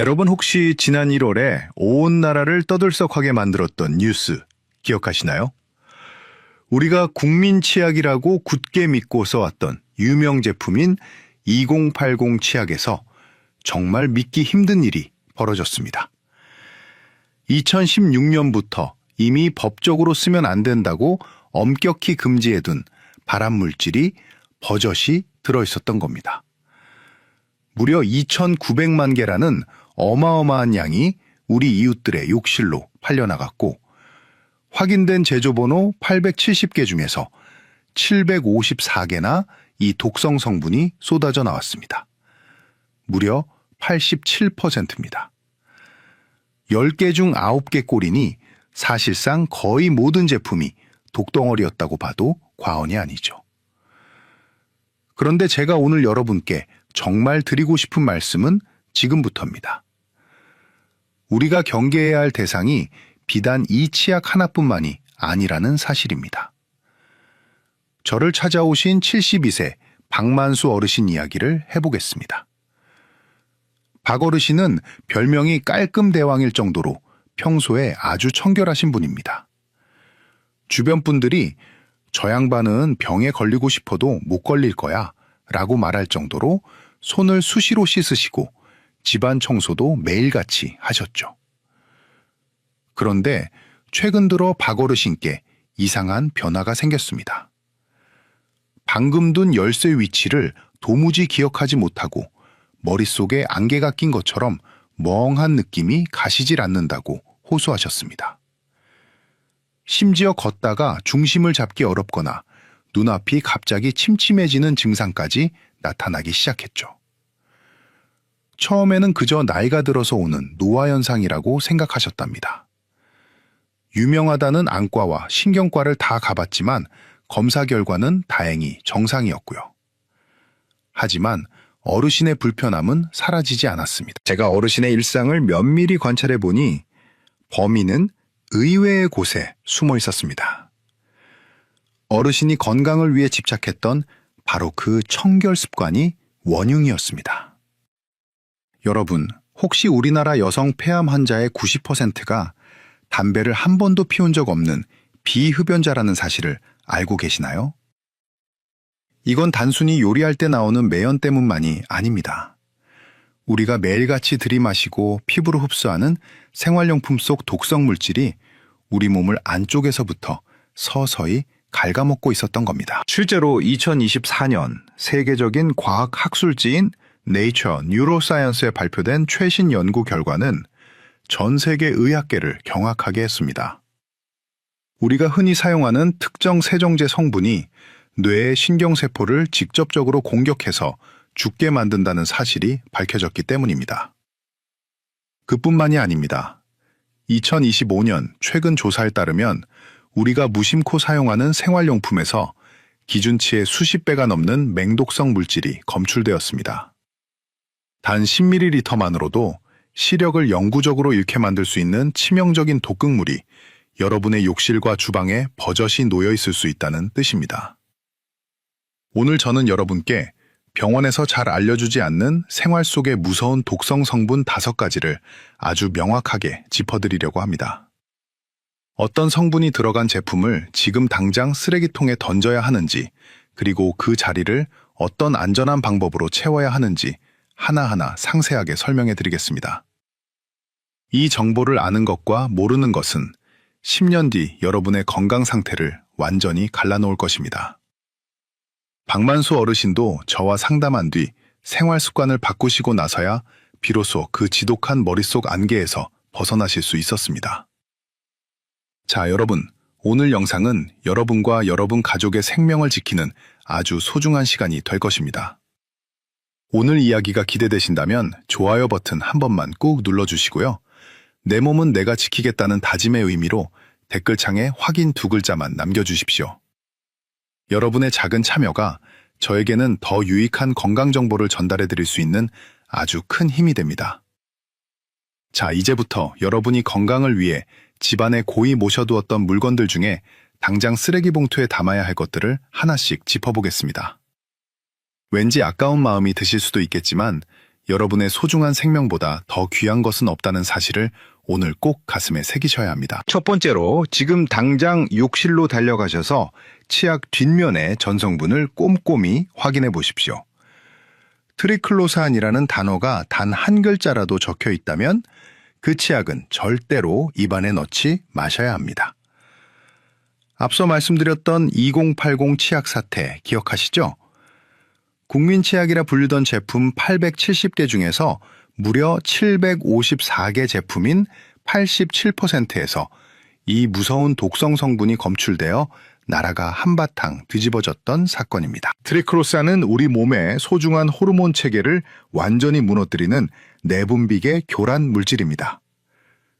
여러분 혹시 지난 1월에 온 나라를 떠들썩하게 만들었던 뉴스 기억하시나요? 우리가 국민 치약이라고 굳게 믿고 써왔던 유명 제품인 2080 치약에서 정말 믿기 힘든 일이 벌어졌습니다. 2016년부터 이미 법적으로 쓰면 안 된다고 엄격히 금지해둔 발암물질이 버젓이 들어있었던 겁니다. 무려 2,900만 개라는 어마어마한 양이 우리 이웃들의 욕실로 팔려나갔고 확인된 제조번호 870개 중에서 754개나 이 독성 성분이 쏟아져 나왔습니다. 무려 87%입니다. 10개 중 9개 꼴이니 사실상 거의 모든 제품이 독덩어리였다고 봐도 과언이 아니죠. 그런데 제가 오늘 여러분께 정말 드리고 싶은 말씀은 지금부터입니다. 우리가 경계해야 할 대상이 비단 이 치약 하나뿐만이 아니라는 사실입니다. 저를 찾아오신 72세 박만수 어르신 이야기를 해보겠습니다. 박 어르신은 별명이 깔끔대왕일 정도로 평소에 아주 청결하신 분입니다. 주변 분들이 저 양반은 병에 걸리고 싶어도 못 걸릴 거야 라고 말할 정도로 손을 수시로 씻으시고 집안 청소도 매일같이 하셨죠. 그런데 최근 들어 박 어르신께 이상한 변화가 생겼습니다. 방금 둔 열쇠 위치를 도무지 기억하지 못하고 머릿속에 안개가 낀 것처럼 멍한 느낌이 가시질 않는다고 호소하셨습니다. 심지어 걷다가 중심을 잡기 어렵거나 눈앞이 갑자기 침침해지는 증상까지 나타나기 시작했죠. 처음에는 그저 나이가 들어서 오는 노화 현상이라고 생각하셨답니다. 유명하다는 안과와 신경과를 다 가봤지만 검사 결과는 다행히 정상이었고요. 하지만 어르신의 불편함은 사라지지 않았습니다. 제가 어르신의 일상을 면밀히 관찰해 보니 범인은 의외의 곳에 숨어 있었습니다. 어르신이 건강을 위해 집착했던 바로 그 청결 습관이 원흉이었습니다. 여러분, 혹시 우리나라 여성 폐암 환자의 90%가 담배를 한 번도 피운 적 없는 비흡연자라는 사실을 알고 계시나요? 이건 단순히 요리할 때 나오는 매연 때문만이 아닙니다. 우리가 매일같이 들이마시고 피부로 흡수하는 생활용품 속 독성 물질이 우리 몸을 안쪽에서부터 서서히 갉아먹고 있었던 겁니다. 실제로 2024년 세계적인 과학 학술지인 네이처 뉴로사이언스에 발표된 최신 연구 결과는 전 세계 의학계를 경악하게 했습니다. 우리가 흔히 사용하는 특정 세정제 성분이 뇌의 신경세포를 직접적으로 공격해서 죽게 만든다는 사실이 밝혀졌기 때문입니다. 그뿐만이 아닙니다. 2025년 최근 조사에 따르면 우리가 무심코 사용하는 생활용품에서 기준치의 수십 배가 넘는 맹독성 물질이 검출되었습니다. 단 10ml만으로도 시력을 영구적으로 잃게 만들 수 있는 치명적인 독극물이 여러분의 욕실과 주방에 버젓이 놓여 있을 수 있다는 뜻입니다. 오늘 저는 여러분께 병원에서 잘 알려주지 않는 생활 속의 무서운 독성 성분 5가지를 아주 명확하게 짚어드리려고 합니다. 어떤 성분이 들어간 제품을 지금 당장 쓰레기통에 던져야 하는지, 그리고 그 자리를 어떤 안전한 방법으로 채워야 하는지 하나하나 상세하게 설명해 드리겠습니다. 이 정보를 아는 것과 모르는 것은 10년 뒤 여러분의 건강 상태를 완전히 갈라놓을 것입니다. 박만수 어르신도 저와 상담한 뒤 생활 습관을 바꾸시고 나서야 비로소 그 지독한 머릿속 안개에서 벗어나실 수 있었습니다. 자, 여러분, 오늘 영상은 여러분과 여러분 가족의 생명을 지키는 아주 소중한 시간이 될 것입니다. 오늘 이야기가 기대되신다면 좋아요 버튼 한 번만 꾹 눌러주시고요. 내 몸은 내가 지키겠다는 다짐의 의미로 댓글창에 확인 2글자만 남겨주십시오. 여러분의 작은 참여가 저에게는 더 유익한 건강 정보를 전달해 드릴 수 있는 아주 큰 힘이 됩니다. 자, 이제부터 여러분이 건강을 위해 집안에 고이 모셔두었던 물건들 중에 당장 쓰레기 봉투에 담아야 할 것들을 하나씩 짚어보겠습니다. 왠지 아까운 마음이 드실 수도 있겠지만 여러분의 소중한 생명보다 더 귀한 것은 없다는 사실을 오늘 꼭 가슴에 새기셔야 합니다. 첫 번째로 지금 당장 욕실로 달려가셔서 치약 뒷면의 전성분을 꼼꼼히 확인해 보십시오. 트리클로산이라는 단어가 단 한 글자라도 적혀 있다면 그 치약은 절대로 입안에 넣지 마셔야 합니다. 앞서 말씀드렸던 2080 치약 사태 기억하시죠? 국민치약이라 불리던 제품 870개 중에서 무려 754개 제품인 87%에서 이 무서운 독성 성분이 검출되어 나라가 한바탕 뒤집어졌던 사건입니다. 트리클로산은 우리 몸의 소중한 호르몬 체계를 완전히 무너뜨리는 내분비계 교란 물질입니다.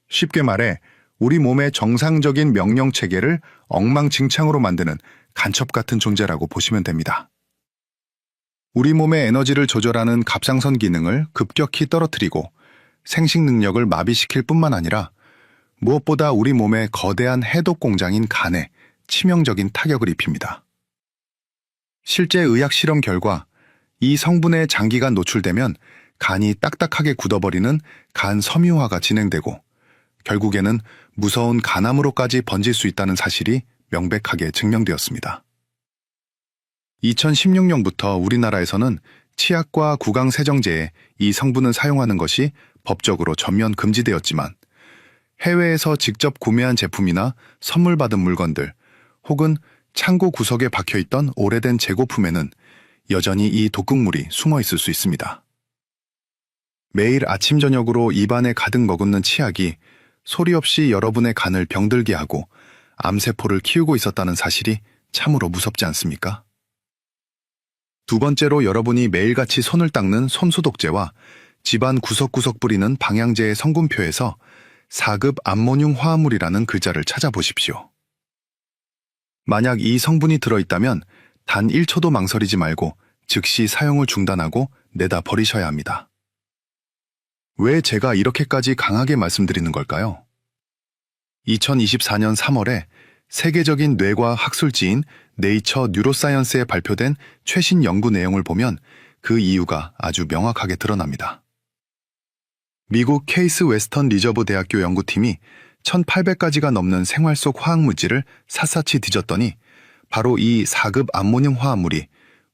쉽게 말해 우리 몸의 정상적인 명령 체계를 엉망진창으로 만드는 간첩 같은 존재라고 보시면 됩니다. 우리 몸의 에너지를 조절하는 갑상선 기능을 급격히 떨어뜨리고 생식 능력을 마비시킬 뿐만 아니라 무엇보다 우리 몸의 거대한 해독 공장인 간에 치명적인 타격을 입힙니다. 실제 의학 실험 결과 이 성분에 장기간 노출되면 간이 딱딱하게 굳어버리는 간 섬유화가 진행되고 결국에는 무서운 간암으로까지 번질 수 있다는 사실이 명백하게 증명되었습니다. 2016년부터 우리나라에서는 치약과 구강세정제에 이 성분을 사용하는 것이 법적으로 전면 금지되었지만 해외에서 직접 구매한 제품이나 선물 받은 물건들 혹은 창고 구석에 박혀있던 오래된 재고품에는 여전히 이 독극물이 숨어 있을 수 있습니다. 매일 아침 저녁으로 입안에 가득 머금는 치약이 소리 없이 여러분의 간을 병들게 하고 암세포를 키우고 있었다는 사실이 참으로 무섭지 않습니까? 두 번째로 여러분이 매일같이 손을 닦는 손소독제와 집안 구석구석 뿌리는 방향제의 성분표에서 4급 암모늄 화합물이라는 글자를 찾아보십시오. 만약 이 성분이 들어있다면 단 1초도 망설이지 말고 즉시 사용을 중단하고 내다 버리셔야 합니다. 왜 제가 이렇게까지 강하게 말씀드리는 걸까요? 2024년 3월에 세계적인 뇌과학 학술지인 네이처 뉴로사이언스에 발표된 최신 연구 내용을 보면 그 이유가 아주 명확하게 드러납니다. 미국 케이스 웨스턴 리저브 대학교 연구팀이 1800가지가 넘는 생활 속 화학물질을 샅샅이 뒤졌더니 바로 이 4급 암모늄 화합물이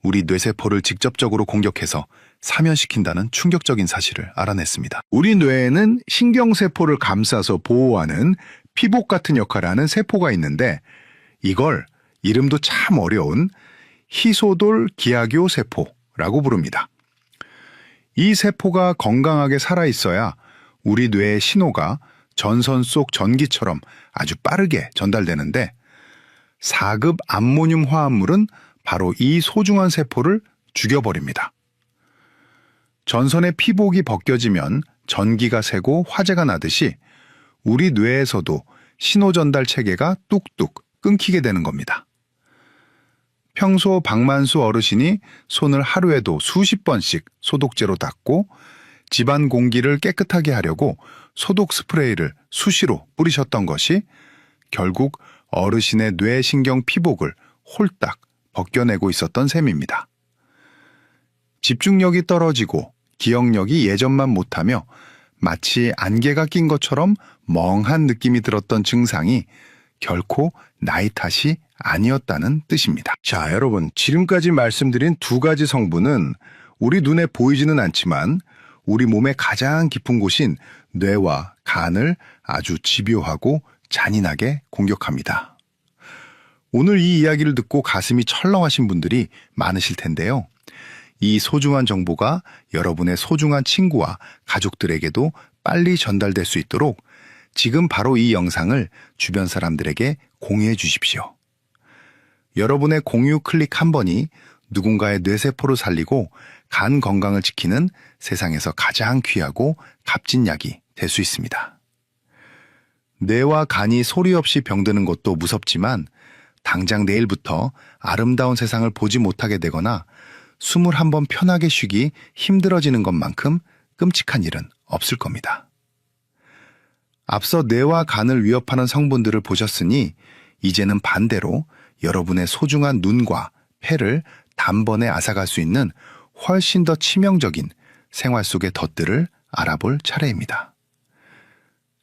우리 뇌세포를 직접적으로 공격해서 사면시킨다는 충격적인 사실을 알아냈습니다. 우리 뇌에는 신경세포를 감싸서 보호하는 피복 같은 역할을 하는 세포가 있는데 이걸 이름도 참 어려운 희소돌 기하교 세포라고 부릅니다. 이 세포가 건강하게 살아있어야 우리 뇌의 신호가 전선 속 전기처럼 아주 빠르게 전달되는데 4급 암모늄 화합물은 바로 이 소중한 세포를 죽여버립니다. 전선의 피복이 벗겨지면 전기가 새고 화재가 나듯이 우리 뇌에서도 신호 전달 체계가 뚝뚝 끊기게 되는 겁니다. 평소 박만수 어르신이 손을 하루에도 수십 번씩 소독제로 닦고 집안 공기를 깨끗하게 하려고 소독 스프레이를 수시로 뿌리셨던 것이 결국 어르신의 뇌신경 피복을 홀딱 벗겨내고 있었던 셈입니다. 집중력이 떨어지고 기억력이 예전만 못하며 마치 안개가 낀 것처럼 멍한 느낌이 들었던 증상이 결코 나이 탓이 아니었다는 뜻입니다. 자, 여러분, 지금까지 말씀드린 두 가지 성분은 우리 눈에 보이지는 않지만 우리 몸의 가장 깊은 곳인 뇌와 간을 아주 집요하고 잔인하게 공격합니다. 오늘 이 이야기를 듣고 가슴이 철렁하신 분들이 많으실 텐데요. 이 소중한 정보가 여러분의 소중한 친구와 가족들에게도 빨리 전달될 수 있도록 지금 바로 이 영상을 주변 사람들에게 공유해 주십시오. 여러분의 공유 클릭 한 번이 누군가의 뇌세포를 살리고 간 건강을 지키는 세상에서 가장 귀하고 값진 약이 될 수 있습니다. 뇌와 간이 소리 없이 병드는 것도 무섭지만 당장 내일부터 아름다운 세상을 보지 못하게 되거나 숨을 한번 편하게 쉬기 힘들어지는 것만큼 끔찍한 일은 없을 겁니다. 앞서 뇌와 간을 위협하는 성분들을 보셨으니 이제는 반대로 여러분의 소중한 눈과 폐를 단번에 앗아갈 수 있는 훨씬 더 치명적인 생활 속의 덫들을 알아볼 차례입니다.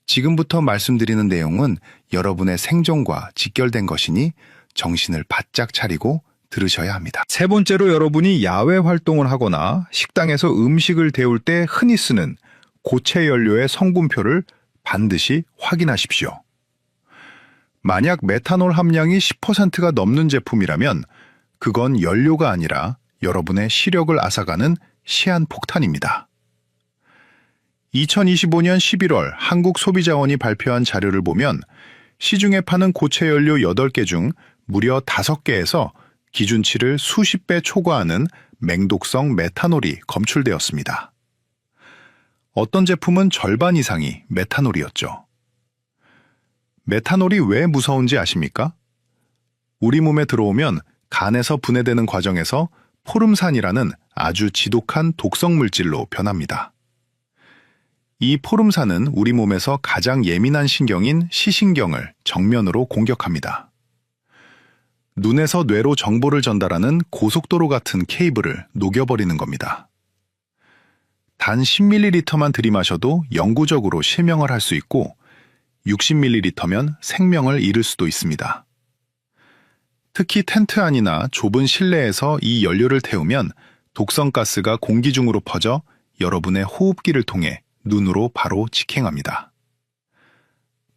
지금부터 말씀드리는 내용은 여러분의 생존과 직결된 것이니 정신을 바짝 차리고 들으셔야 합니다. 세 번째로 여러분이 야외 활동을 하거나 식당에서 음식을 데울 때 흔히 쓰는 고체 연료의 성분표를 반드시 확인하십시오. 만약 메탄올 함량이 10%가 넘는 제품이라면 그건 연료가 아니라 여러분의 시력을 앗아가는 시한폭탄입니다. 2025년 11월 한국소비자원이 발표한 자료를 보면 시중에 파는 고체 연료 8개 중 무려 5개에서 기준치를 수십 배 초과하는 맹독성 메탄올이 검출되었습니다. 어떤 제품은 절반 이상이 메탄올이었죠. 메탄올이 왜 무서운지 아십니까? 우리 몸에 들어오면 간에서 분해되는 과정에서 포름산이라는 아주 지독한 독성 물질로 변합니다. 이 포름산은 우리 몸에서 가장 예민한 신경인 시신경을 정면으로 공격합니다. 눈에서 뇌로 정보를 전달하는 고속도로 같은 케이블을 녹여버리는 겁니다. 단 10ml만 들이마셔도 영구적으로 실명을 할 수 있고 60ml면 생명을 잃을 수도 있습니다. 특히 텐트 안이나 좁은 실내에서 이 연료를 태우면 독성가스가 공기 중으로 퍼져 여러분의 호흡기를 통해 눈으로 바로 직행합니다.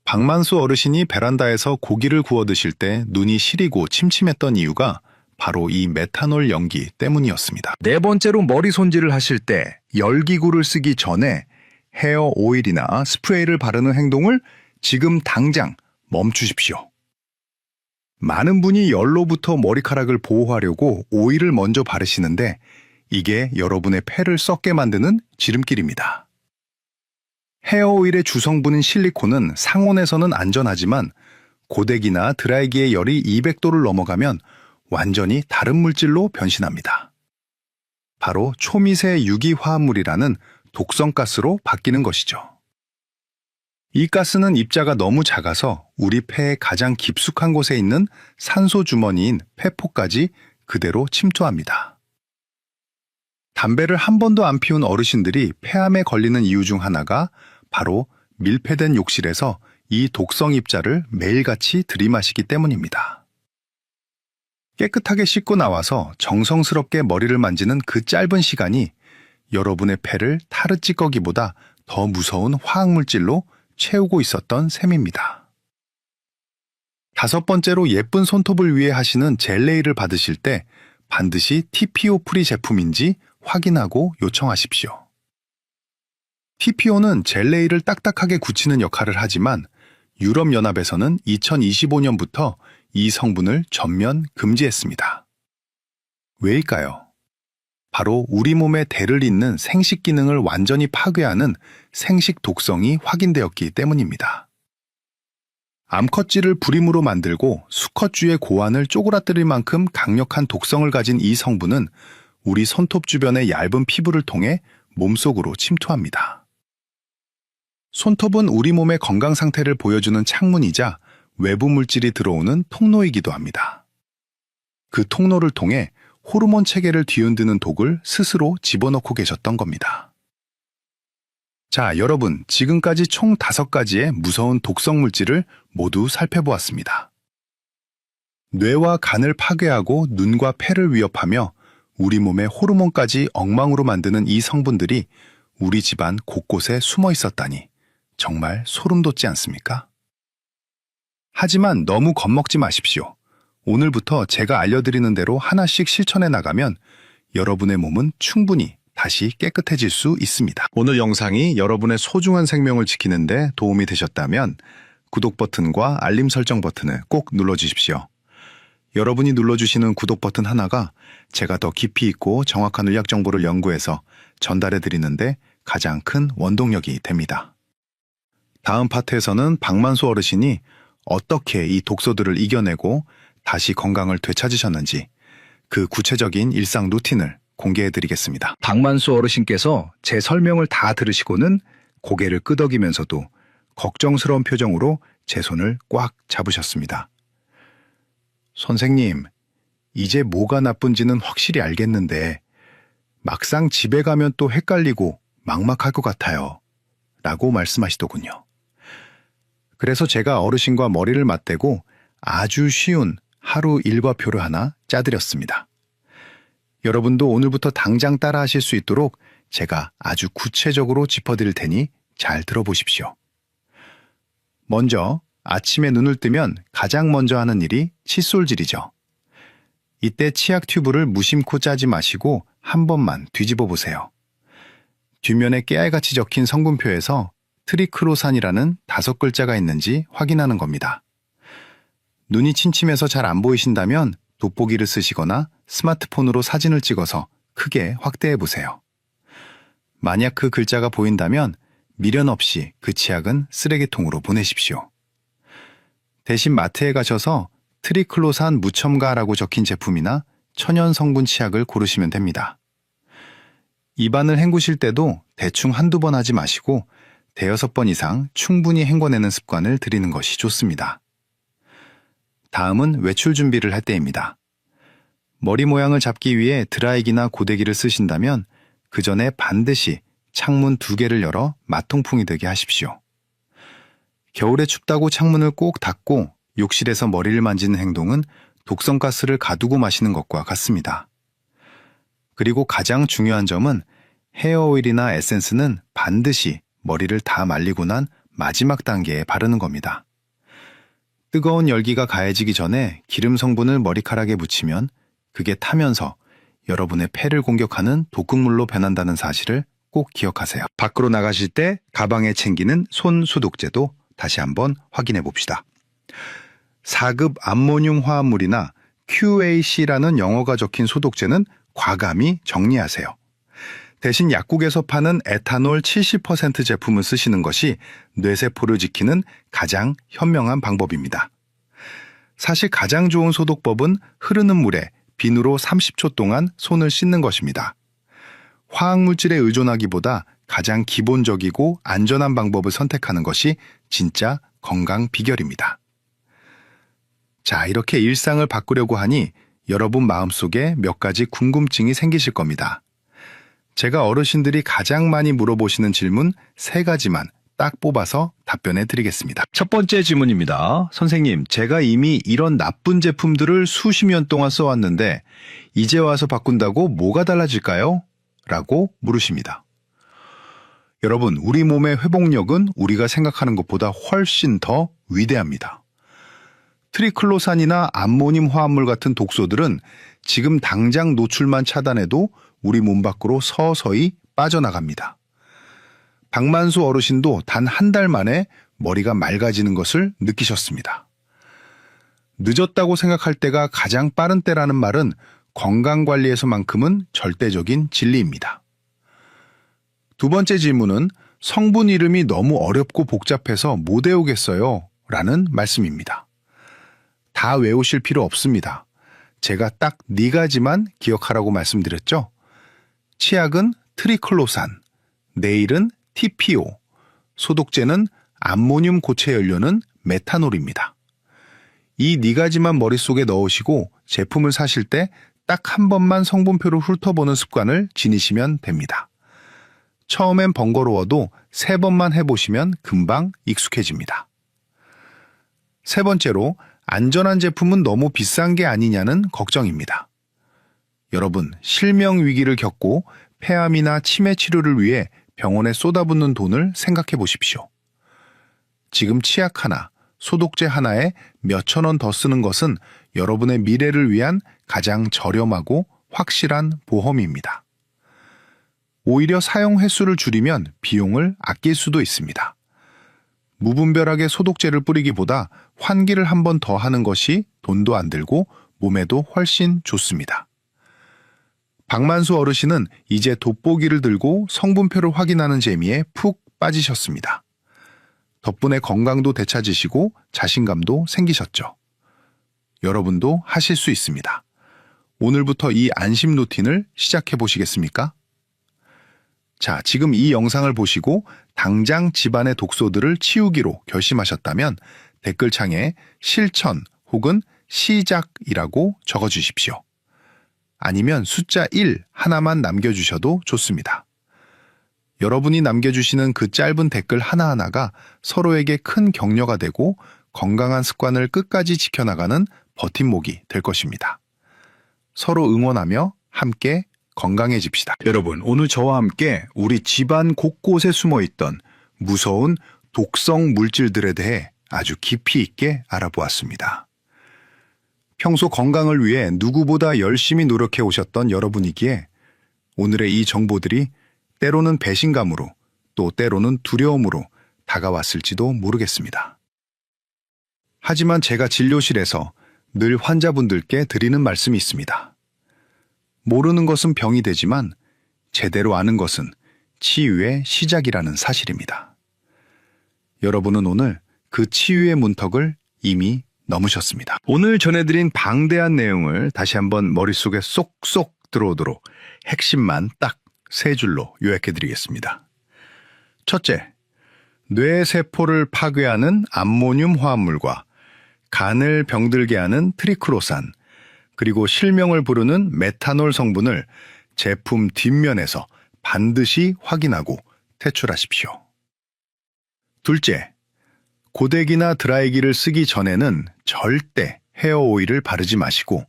박만수 어르신이 베란다에서 고기를 구워 드실 때 눈이 시리고 침침했던 이유가 바로 이 메탄올 연기 때문이었습니다. 네 번째로 머리 손질을 하실 때 열기구를 쓰기 전에 헤어 오일이나 스프레이를 바르는 행동을 지금 당장 멈추십시오. 많은 분이 열로부터 머리카락을 보호하려고 오일을 먼저 바르시는데 이게 여러분의 폐를 썩게 만드는 지름길입니다. 헤어오일의 주성분인 실리콘은 상온에서는 안전하지만 고데기나 드라이기의 열이 200도를 넘어가면 완전히 다른 물질로 변신합니다. 바로 초미세 유기화합물이라는 독성가스로 바뀌는 것이죠. 이 가스는 입자가 너무 작아서 우리 폐의 가장 깊숙한 곳에 있는 산소 주머니인 폐포까지 그대로 침투합니다. 담배를 한 번도 안 피운 어르신들이 폐암에 걸리는 이유 중 하나가 바로 밀폐된 욕실에서 이 독성 입자를 매일같이 들이마시기 때문입니다. 깨끗하게 씻고 나와서 정성스럽게 머리를 만지는 그 짧은 시간이 여러분의 폐를 타르 찌꺼기보다 더 무서운 화학물질로 채우고 있었던 셈입니다. 다섯 번째로 예쁜 손톱을 위해 하시는 젤네일을 받으실 때 반드시 TPO 프리 제품인지 확인하고 요청하십시오. TPO는 젤네일을 딱딱하게 굳히는 역할을 하지만 유럽연합에서는 2025년부터 이 성분을 전면 금지했습니다. 왜일까요? 바로 우리 몸의 대를 잇는 생식 기능을 완전히 파괴하는 생식 독성이 확인되었기 때문입니다. 암컷쥐를 불임으로 만들고 수컷쥐의 고환을 쪼그라뜨릴 만큼 강력한 독성을 가진 이 성분은 우리 손톱 주변의 얇은 피부를 통해 몸속으로 침투합니다. 손톱은 우리 몸의 건강 상태를 보여주는 창문이자 외부 물질이 들어오는 통로이기도 합니다. 그 통로를 통해 호르몬 체계를 뒤흔드는 독을 스스로 집어넣고 계셨던 겁니다. 자, 여러분, 지금까지 총 5가지의 무서운 독성 물질을 모두 살펴보았습니다. 뇌와 간을 파괴하고 눈과 폐를 위협하며 우리 몸의 호르몬까지 엉망으로 만드는 이 성분들이 우리 집안 곳곳에 숨어 있었다니 정말 소름 돋지 않습니까? 하지만 너무 겁먹지 마십시오. 오늘부터 제가 알려드리는 대로 하나씩 실천해 나가면 여러분의 몸은 충분히 다시 깨끗해질 수 있습니다. 오늘 영상이 여러분의 소중한 생명을 지키는데 도움이 되셨다면 구독 버튼과 알림 설정 버튼을 꼭 눌러주십시오. 여러분이 눌러주시는 구독 버튼 하나가 제가 더 깊이 있고 정확한 의학 정보를 연구해서 전달해 드리는데 가장 큰 원동력이 됩니다. 다음 파트에서는 박만수 어르신이 어떻게 이 독소들을 이겨내고 다시 건강을 되찾으셨는지 그 구체적인 일상 루틴을 공개해 드리겠습니다. 박만수 어르신께서 제 설명을 다 들으시고는 고개를 끄덕이면서도 걱정스러운 표정으로 제 손을 꽉 잡으셨습니다. 선생님, 이제 뭐가 나쁜지는 확실히 알겠는데 막상 집에 가면 또 헷갈리고 막막할 것 같아요. 라고 말씀하시더군요. 그래서 제가 어르신과 머리를 맞대고 아주 쉬운 하루 일과표를 하나 짜드렸습니다. 여러분도 오늘부터 당장 따라 하실 수 있도록 제가 아주 구체적으로 짚어드릴 테니 잘 들어보십시오. 먼저 아침에 눈을 뜨면 가장 먼저 하는 일이 칫솔질이죠. 이때 치약 튜브를 무심코 짜지 마시고 한 번만 뒤집어 보세요. 뒷면에 깨알같이 적힌 성분표에서 트리클로산이라는 5글자가 있는지 확인하는 겁니다. 눈이 침침해서 잘 안 보이신다면 돋보기를 쓰시거나 스마트폰으로 사진을 찍어서 크게 확대해 보세요. 만약 그 글자가 보인다면 미련 없이 그 치약은 쓰레기통으로 보내십시오. 대신 마트에 가셔서 트리클로산 무첨가라고 적힌 제품이나 천연 성분 치약을 고르시면 됩니다. 입안을 헹구실 때도 대충 한두 번 하지 마시고 5-6번 이상 충분히 헹궈내는 습관을 들이는 것이 좋습니다. 다음은 외출 준비를 할 때입니다. 머리 모양을 잡기 위해 드라이기나 고데기를 쓰신다면 그 전에 반드시 창문 2개를 열어 맞통풍이 되게 하십시오. 겨울에 춥다고 창문을 꼭 닫고 욕실에서 머리를 만지는 행동은 독성가스를 가두고 마시는 것과 같습니다. 그리고 가장 중요한 점은 헤어오일이나 에센스는 반드시 머리를 다 말리고 난 마지막 단계에 바르는 겁니다. 뜨거운 열기가 가해지기 전에 기름 성분을 머리카락에 묻히면 그게 타면서 여러분의 폐를 공격하는 독극물로 변한다는 사실을 꼭 기억하세요. 밖으로 나가실 때 가방에 챙기는 손 소독제도 다시 한번 확인해 봅시다. 4급 암모늄 화합물이나 QAC라는 영어가 적힌 소독제는 과감히 정리하세요. 대신 약국에서 파는 에탄올 70% 제품을 쓰시는 것이 뇌세포를 지키는 가장 현명한 방법입니다. 사실 가장 좋은 소독법은 흐르는 물에 비누로 30초 동안 손을 씻는 것입니다. 화학물질에 의존하기보다 가장 기본적이고 안전한 방법을 선택하는 것이 진짜 건강 비결입니다. 자, 이렇게 일상을 바꾸려고 하니 여러분 마음속에 몇 가지 궁금증이 생기실 겁니다. 제가 어르신들이 가장 많이 물어보시는 질문 3가지만 딱 뽑아서 답변해 드리겠습니다. 첫 번째 질문입니다. 선생님, 제가 이미 이런 나쁜 제품들을 수십 년 동안 써왔는데 이제 와서 바꾼다고 뭐가 달라질까요? 라고 물으십니다. 여러분, 우리 몸의 회복력은 우리가 생각하는 것보다 훨씬 더 위대합니다. 트리클로산이나 암모늄 화합물 같은 독소들은 지금 당장 노출만 차단해도 우리 몸 밖으로 서서히 빠져나갑니다. 박만수 어르신도 단 한 달 만에 머리가 맑아지는 것을 느끼셨습니다. 늦었다고 생각할 때가 가장 빠른 때라는 말은 건강관리에서만큼은 절대적인 진리입니다. 두 번째 질문은 성분 이름이 너무 어렵고 복잡해서 못 외우겠어요 라는 말씀입니다. 다 외우실 필요 없습니다. 제가 딱 4가지만 기억하라고 말씀드렸죠? 치약은 트리클로산, 네일은 TPO, 소독제는 암모늄 고체 연료는 메탄올입니다. 이 4가지만 머릿속에 넣으시고 제품을 사실 때 딱 한 번만 성분표를 훑어보는 습관을 지니시면 됩니다. 처음엔 번거로워도 3번만 해보시면 금방 익숙해집니다. 세 번째로 안전한 제품은 너무 비싼 게 아니냐는 걱정입니다. 여러분, 실명 위기를 겪고 폐암이나 치매 치료를 위해 병원에 쏟아붓는 돈을 생각해 보십시오. 지금 치약 하나, 소독제 하나에 몇천 원 더 쓰는 것은 여러분의 미래를 위한 가장 저렴하고 확실한 보험입니다. 오히려 사용 횟수를 줄이면 비용을 아낄 수도 있습니다. 무분별하게 소독제를 뿌리기보다 환기를 한 번 더 하는 것이 돈도 안 들고 몸에도 훨씬 좋습니다. 박만수 어르신은 이제 돋보기를 들고 성분표를 확인하는 재미에 푹 빠지셨습니다. 덕분에 건강도 되찾으시고 자신감도 생기셨죠. 여러분도 하실 수 있습니다. 오늘부터 이 안심 루틴을 시작해 보시겠습니까? 자, 지금 이 영상을 보시고 당장 집안의 독소들을 치우기로 결심하셨다면 댓글창에 실천 혹은 시작이라고 적어주십시오. 아니면 숫자 1 하나만 남겨주셔도 좋습니다. 여러분이 남겨주시는 그 짧은 댓글 하나하나가 서로에게 큰 격려가 되고 건강한 습관을 끝까지 지켜나가는 버팀목이 될 것입니다. 서로 응원하며 함께 건강해집시다. 여러분, 오늘 저와 함께 우리 집안 곳곳에 숨어있던 무서운 독성 물질들에 대해 아주 깊이 있게 알아보았습니다. 평소 건강을 위해 누구보다 열심히 노력해 오셨던 여러분이기에 오늘의 이 정보들이 때로는 배신감으로 또 때로는 두려움으로 다가왔을지도 모르겠습니다. 하지만 제가 진료실에서 늘 환자분들께 드리는 말씀이 있습니다. 모르는 것은 병이 되지만 제대로 아는 것은 치유의 시작이라는 사실입니다. 여러분은 오늘 그 치유의 문턱을 이미 넘으셨습니다. 오늘 전해드린 방대한 내용을 다시 한번 머릿속에 쏙쏙 들어오도록 핵심만 딱 3줄로 요약해드리겠습니다. 첫째, 뇌세포를 파괴하는 암모늄 화합물과 간을 병들게 하는 트리크로산, 그리고 실명을 부르는 메탄올 성분을 제품 뒷면에서 반드시 확인하고 퇴출하십시오. 둘째, 고데기나 드라이기를 쓰기 전에는 절대 헤어 오일을 바르지 마시고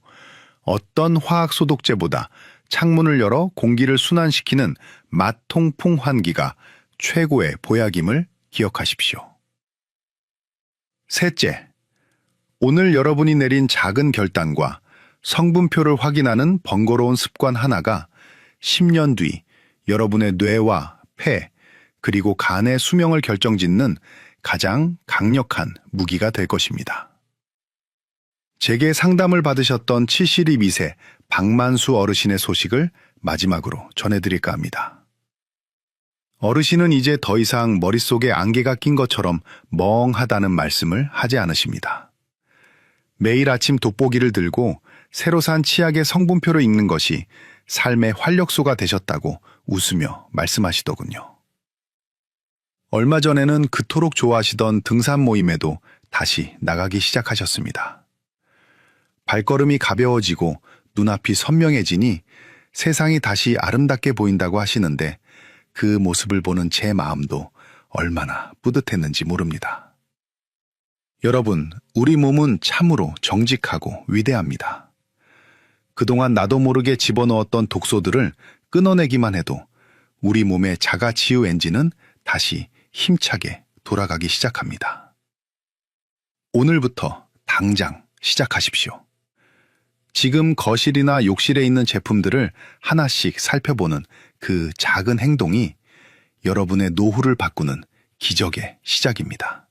어떤 화학 소독제보다 창문을 열어 공기를 순환시키는 마통풍 환기가 최고의 보약임을 기억하십시오. 셋째, 오늘 여러분이 내린 작은 결단과 성분표를 확인하는 번거로운 습관 하나가 10년 뒤 여러분의 뇌와 폐, 그리고 간의 수명을 결정짓는 가장 강력한 무기가 될 것입니다. 제게 상담을 받으셨던 72세 박만수 어르신의 소식을 마지막으로 전해드릴까 합니다. 어르신은 이제 더 이상 머릿속에 안개가 낀 것처럼 멍하다는 말씀을 하지 않으십니다. 매일 아침 돋보기를 들고 새로 산 치약의 성분표를 읽는 것이 삶의 활력소가 되셨다고 웃으며 말씀하시더군요. 얼마 전에는 그토록 좋아하시던 등산 모임에도 다시 나가기 시작하셨습니다. 발걸음이 가벼워지고 눈앞이 선명해지니 세상이 다시 아름답게 보인다고 하시는데 그 모습을 보는 제 마음도 얼마나 뿌듯했는지 모릅니다. 여러분, 우리 몸은 참으로 정직하고 위대합니다. 그동안 나도 모르게 집어넣었던 독소들을 끊어내기만 해도 우리 몸의 자가치유 엔진은 다시 힘차게 돌아가기 시작합니다. 오늘부터 당장 시작하십시오. 지금 거실이나 욕실에 있는 제품들을 하나씩 살펴보는 그 작은 행동이 여러분의 노후를 바꾸는 기적의 시작입니다.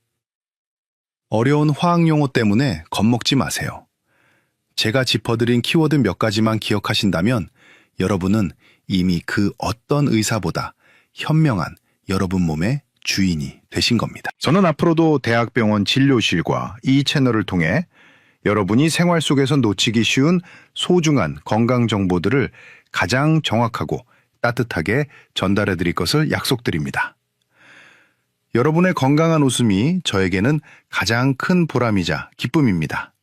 어려운 화학용어 때문에 겁먹지 마세요. 제가 짚어드린 키워드 몇 가지만 기억하신다면 여러분은 이미 그 어떤 의사보다 현명한 여러분 몸의 주인이 되신 겁니다. 저는 앞으로도 대학병원 진료실과 이 채널을 통해 여러분이 생활 속에서 놓치기 쉬운 소중한 건강 정보들을 가장 정확하고 따뜻하게 전달해 드릴 것을 약속드립니다. 여러분의 건강한 웃음이 저에게는 가장 큰 보람이자 기쁨입니다.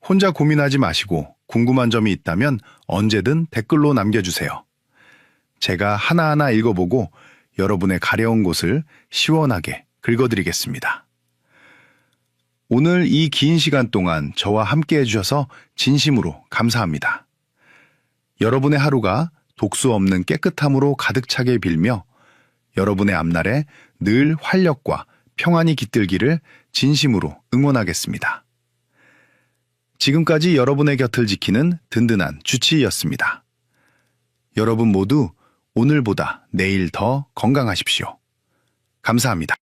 혼자 고민하지 마시고 궁금한 점이 있다면 언제든 댓글로 남겨주세요. 제가 하나하나 읽어보고 여러분의 가려운 곳을 시원하게 긁어드리겠습니다. 오늘 이 긴 시간 동안 저와 함께 해주셔서 진심으로 감사합니다. 여러분의 하루가 독수 없는 깨끗함으로 가득 차게 빌며 여러분의 앞날에 늘 활력과 평안이 깃들기를 진심으로 응원하겠습니다. 지금까지 여러분의 곁을 지키는 든든한 주치의였습니다. 여러분 모두 오늘보다 내일 더 건강하십시오. 감사합니다.